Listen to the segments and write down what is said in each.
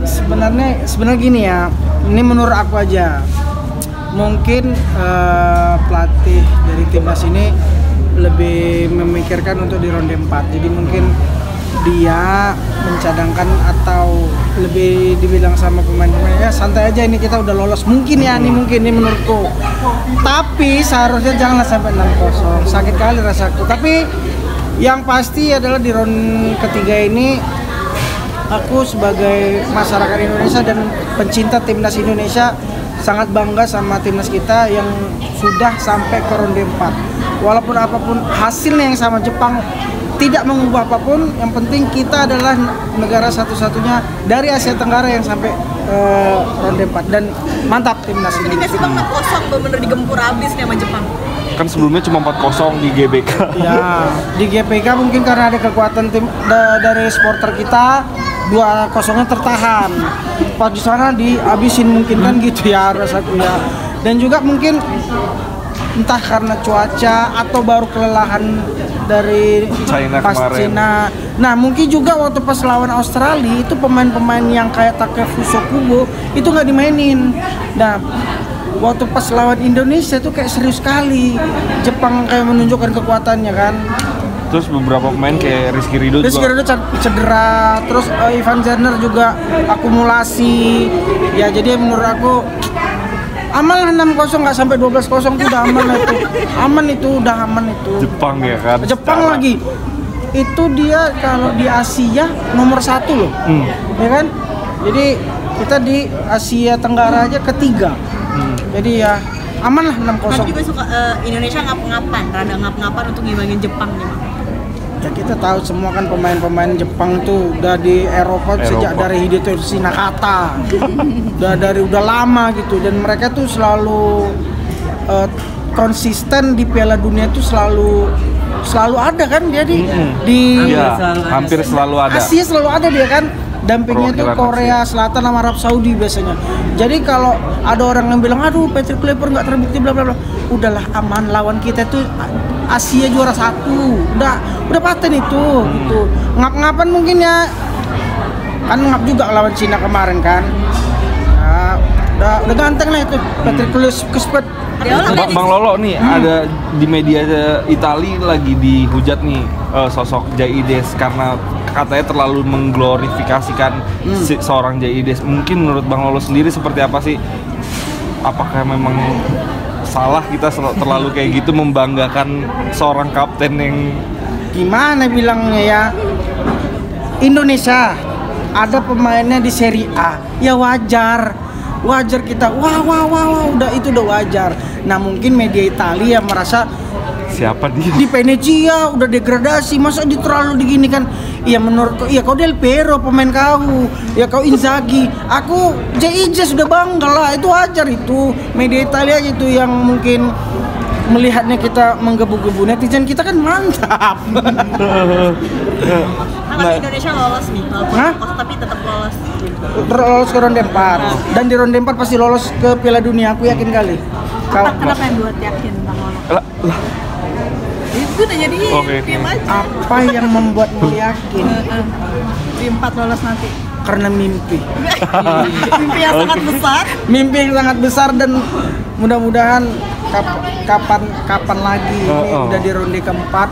sebenarnya gini ya, ini menurut aku aja. Mungkin pelatih dari timnas ini lebih memikirkan untuk di ronde 4. Jadi mungkin dia mencadangkan atau lebih dibilang sama pemain-pemainnya santai aja, ini kita udah lolos. Mungkin ini menurutku. Tapi seharusnya janganlah sampai 6-0. Sakit kali rasaku. Tapi yang pasti adalah di round ketiga ini aku sebagai masyarakat Indonesia dan pencinta timnas Indonesia sangat bangga sama timnas kita yang sudah sampai ke ronde 4. Walaupun apapun hasilnya yang sama Jepang, tidak mengubah apapun, yang penting kita adalah negara satu-satunya dari Asia Tenggara yang sampai ronde 4 dan mantap timnas ini. Dikasih Bang 4-0 bener digempur habis nih sama Jepang. Kan sebelumnya cuma 4-0 di GBK. Ya, di GBK mungkin karena ada kekuatan tim dari supporter kita, 2-0-nya tertahan. Pas di sana dihabisin mungkin kan gitu ya rasaku ya. Dan juga mungkin entah karena cuaca atau baru kelelahan dari China pas kemarin. China. Nah mungkin juga waktu pas lawan Australia itu pemain-pemain yang kayak Takefusa Kubo itu nggak dimainin. Nah waktu pas lawan Indonesia tuh kayak serius sekali. Jepang kayak menunjukkan kekuatannya kan. Terus beberapa pemain kayak Rizky Ridho cedera, terus Ivan Zerner juga akumulasi. Ya jadi menurut aku aman lah 6-0 nggak sampai 12-0 tuh udah aman itu. Udah aman itu. Jepang ya kan. Jepang secara lagi. Itu dia kalau di Asia nomor 1 loh. Ya kan? Jadi kita di Asia Tenggara aja ketiga. Jadi ya aman lah 6-0. Aku juga suka Indonesia rada ngap-ngapan untuk ngimangin Jepang nih. Ya kita tahu semua kan pemain-pemain Jepang tuh udah di Eropa sejak dari Hidetoshi Nakata. udah lama gitu, dan mereka tuh selalu konsisten di Piala Dunia tuh selalu ada kan dia di hampir selalu ada. Asia selalu ada dia kan. Dampingnya tuh Korea Selatan sama Arab Saudi biasanya. Jadi kalau ada orang yang bilang aduh Patrick Kluivert nggak terbukti bla bla bla, udahlah aman, lawan kita tuh Asia juara 1. Udah paten itu gitu. Ngap-ngapan mungkin ya. Kan ngap juga lawan Cina kemarin kan. Ya, udah ganteng lah itu Patrick Kluivert. Bang Lolo nih ada di media Itali lagi dihujat nih sosok Jaides karena katanya terlalu mengglorifikasikan seorang Jaides. Mungkin menurut Bang Lolo sendiri seperti apa sih? Apakah memang salah kita terlalu kayak gitu membanggakan seorang kapten yang gimana bilangnya ya? Indonesia ada pemainnya di Serie A, ya wajar kita wah udah wajar. Nah mungkin media Italia merasa siapa dia? Di Venezia udah degradasi, masa terlalu diginikan? Ya menurutku, ya kau Del Piero pemain kau, ya kau Inzaghi, aku JIJ sudah bangga lah, itu wajar itu. Media Italia itu yang mungkin melihatnya kita menggebu-gebu, netizen kita kan mantap. Nah, Indonesia lolos nih, tapi tetap lolos. Lolos ke ronde 4 dan di ronde 4 pasti lolos ke Piala Dunia, aku yakin kali. Kenapa yang buat yakin Bang Lolo? Itu udah jadi tim aja. Apa yang membuatmu yakin? Di 4 lolos nanti. Karena mimpi. Mimpi yang sangat besar. Mimpi yang sangat besar, dan mudah-mudahan kapan lagi ini udah di ronde keempat,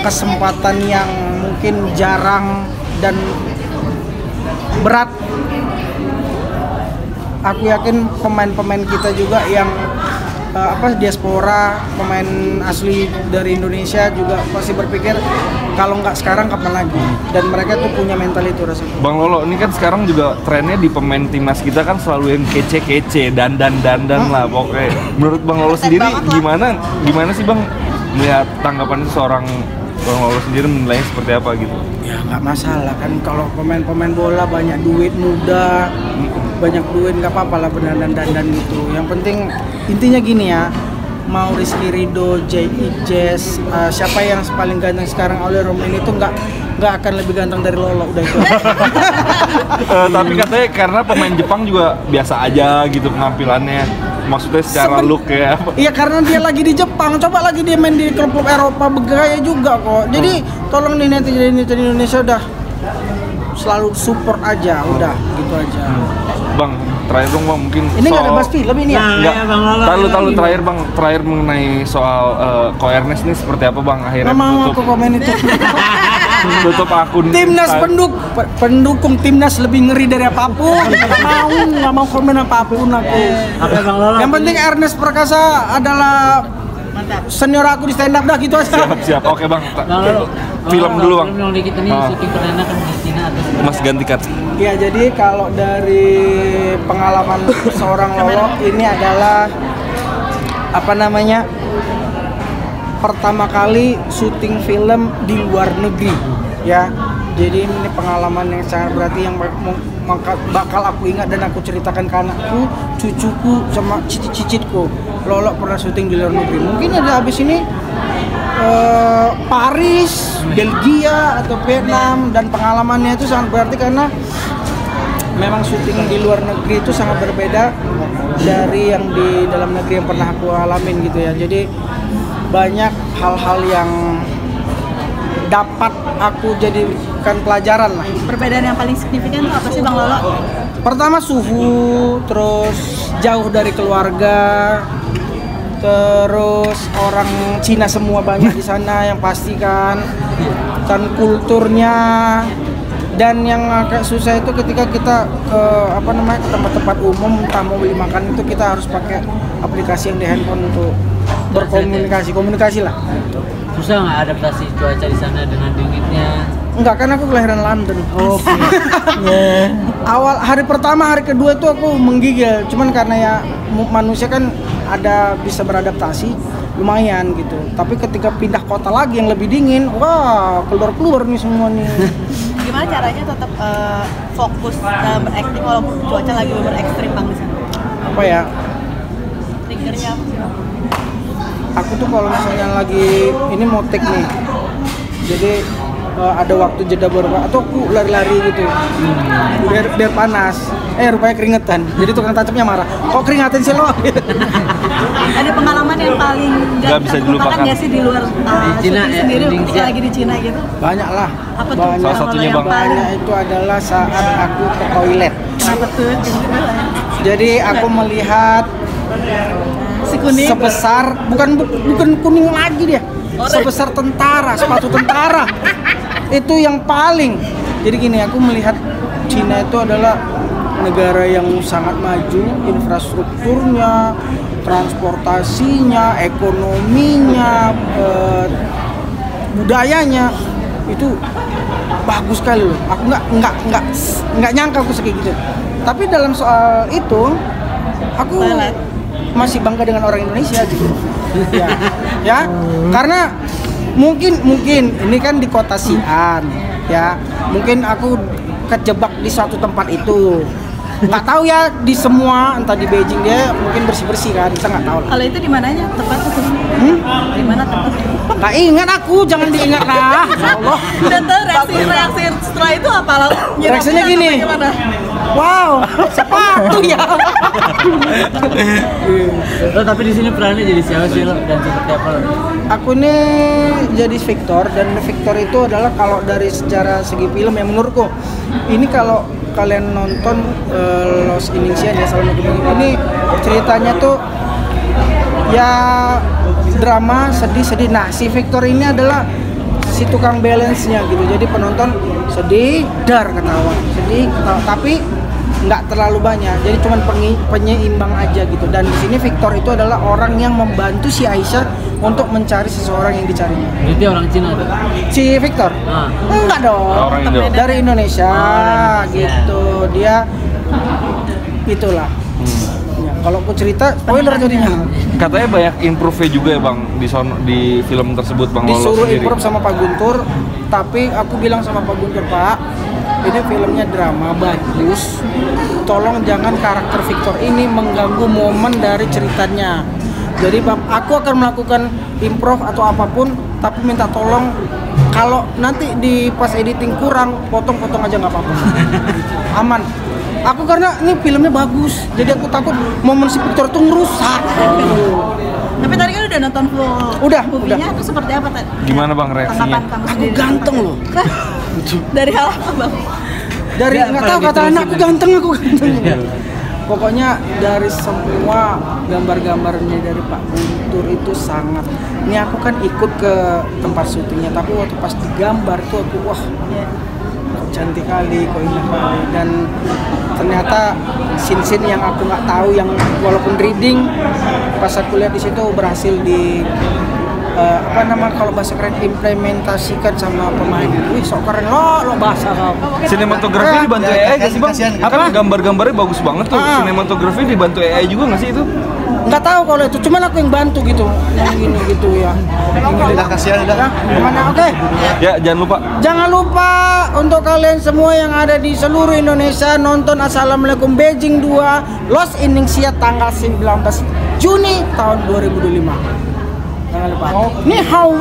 kesempatan yang mungkin jarang dan berat. Aku yakin pemain-pemain kita juga yang diaspora, pemain asli dari Indonesia juga pasti berpikir kalau nggak sekarang kapan lagi, dan mereka tuh punya mental itu rasanya. Bang Lolo, ini kan sekarang juga trennya di pemain timnas kita kan selalu yang kece-kece, dandan lah pokoknya. Menurut Bang Lolo sendiri gimana sih Bang melihat tanggapan seorang Bang Lolo sendiri menilainya seperti apa gitu? Ya nggak masalah kan, kalau pemain bola banyak duit, muda, banyak duit, nggak apa-apa lah dandan gitu. Yang penting intinya gini ya, mau Rizky Ridho, Jaides, siapa yang paling ganteng sekarang, oleh Romelu itu nggak akan lebih ganteng dari Lolo, udah itu. Tapi katanya karena pemain Jepang juga biasa aja gitu penampilannya, maksudnya secara look ya. Iya karena dia lagi di Jepang, coba lagi dia main di klub Eropa bergaya juga kok. Jadi tolong nih netizen Indonesia udah selalu support aja, udah gitu. itu aja. Bang, terakhir dong bang, mungkin Ini nggak ada bahas film ini ya? Enggak, tahu terakhir bang, terakhir mengenai soal Ko Ernest ini seperti apa bang? Akhirnya Nama aku komen itu. tutup akun Timnas pendukung timnas lebih ngeri dari apapun. Nggak mau komen apapun aku. Yang penting Ernest Prakasa adalah senior aku di stand up dah gitu aja. Siap. Oke bang. Film dulu bang. Film dikit ini syuting perdana kan di Cina atau Mas ganti cut. Ya jadi kalau dari pengalaman seorang Lolo ini adalah apa namanya? Pertama kali syuting film di luar negeri ya. Jadi ini pengalaman yang sangat berarti yang bakal aku ingat dan aku ceritakan ke anakku, cucuku sama cicit-cicitku. Lolo pernah syuting di luar negeri. Mungkin ada habis ini Paris, Belgia atau Vietnam, dan pengalamannya itu sangat berarti karena memang syuting di luar negeri itu sangat berbeda dari yang di dalam negeri yang pernah aku alamin gitu ya. Jadi banyak hal-hal yang dapat aku jadikan pelajaran lah. Perbedaan yang paling signifikan itu apa sih Bang Lolo? Pertama suhu, terus jauh dari keluarga, terus orang Cina semua banyak di sana yang pasti kan, dan kulturnya. Dan yang agak susah itu ketika kita ke ke tempat-tempat umum, entah mau beli makan itu kita harus pakai aplikasi yang di handphone untuk komunikasi lah. susah nggak adaptasi cuaca di sana dengan dinginnya? Enggak, kan aku kelahiran London. Oke. Awal hari pertama, hari kedua itu aku menggigil. Cuman karena ya manusia kan ada bisa beradaptasi, lumayan gitu. Tapi ketika pindah kota lagi yang lebih dingin, wah keluar nih semua nih. Gimana caranya tetap fokus dalam berakting walaupun cuaca lagi bener ekstrim Bang di sana? Apa ya? Triggernya apa sih Bang? Aku tuh kalau misalnya lagi ini mau take nih, jadi ada waktu jeda beberapa atau aku lari-lari gitu, biar panas. Rupanya keringetan. Jadi tukang tacapnya marah. Kok keringetan sih lo? Ada pengalaman yang paling nggak bisa dilupakan nggak sih di luar Cina syuting ya, sendiri di ketika lagi di Cina gitu? Banyak lah. Apa tuh? Banyak. Salah satunya yang Bang. Banyak itu adalah saat aku ke toilet. Kenapa tuh? Jadi aku melihat Si kuning. sebesar bukan kuning lagi dia, sebesar tentara, sepatu tentara. Itu yang paling. Jadi gini, aku melihat Cina itu adalah negara yang sangat maju, infrastrukturnya, transportasinya, ekonominya, budayanya itu bagus sekali loh. Aku nggak nyangka aku segitu gitu. Tapi dalam soal itu aku masih bangga dengan orang Indonesia gitu. ya, karena mungkin ini kan di kota Xi'an ya, mungkin aku kejebak di suatu tempat itu, nggak tahu ya di semua, entah di Beijing dia mungkin bersih kan, kita nggak tahu lah. Kalau itu di mananya tepatnya tuh? Di mana tepatnya? Nggak ingat aku, jangan diingat lah. Ya Allah. Dan tuh reaksi setelah itu apa lalu? Reaksinya gini. Wow, sepatu ya. Lo tapi di sini perannya jadi siapa sih lo dan seperti apa lo? Aku ini jadi Victor, dan Victor itu adalah kalau dari secara segi film yang menurutku ini kalau kalian nonton Lost in Indonesia ya, salah ini ceritanya tuh ya drama sedih. Nah si Victor ini adalah si tukang balance-nya gitu, jadi penonton sedih, ketawa, tapi nggak terlalu banyak, jadi cuman penyeimbang aja gitu. Dan di sini Victor itu adalah orang yang membantu si Aisyah untuk mencari seseorang yang dicarinya. Jadi orang Cina tuh? Si Victor? Enggak dong, Orang Indo. dari Indonesia gitu. Dia itulah. Ya, kalau aku cerita spoiler jadinya. Katanya banyak improve juga ya bang di film tersebut bang. Lolo Disuruh sendiri. improve sama Pak Guntur, tapi aku bilang sama Pak Guntur, Pak, ini filmnya drama bagus, tolong jangan karakter Victor ini mengganggu momen dari ceritanya. Jadi aku akan melakukan improve atau apapun, tapi minta tolong kalau nanti di pas editing kurang, potong-potong aja nggak apa-apa. Aman. Aku karena ini filmnya bagus, jadi aku takut momen si Victor tuh ngerusak. Tapi tadi kan udah nonton full movie-nya, itu seperti apa tadi? Gimana bang reaksinya? Tanggapan kamu Aku sendiri? ganteng loh. Dari hal apa Bang? dari Ya, nggak kalau tahu kata diterusin anakku lagi. ganteng pokoknya dari semua gambar-gambarnya dari Pak Guntur itu sangat, ini aku kan ikut ke tempat syutingnya, tapi waktu pas digambar tuh aku wah kok cantik kali, kok indah kali, dan ternyata scene-scene yang aku nggak tahu, yang walaupun reading pas aku lihat di situ berhasil di kalau bahasa keren implementasikan sama pemain. Wih, sok keren lo bahasa kau. Sinematografi dibantu AI gak sih bang? Kan gambar-gambarnya bagus banget tuh. Ah. Sinematografi dibantu AI juga nggak sih itu? Nggak tahu kalau itu, cuman aku yang bantu gitu, yang gini gitu ya. Udah kasihan udah. Gimana? Oke. Ya jangan lupa untuk kalian semua yang ada di seluruh Indonesia nonton Assalamualaikum Beijing 2 Lost in Ningxia tanggal 19 Juni tahun 2025. Jangan lupa. Ni hao.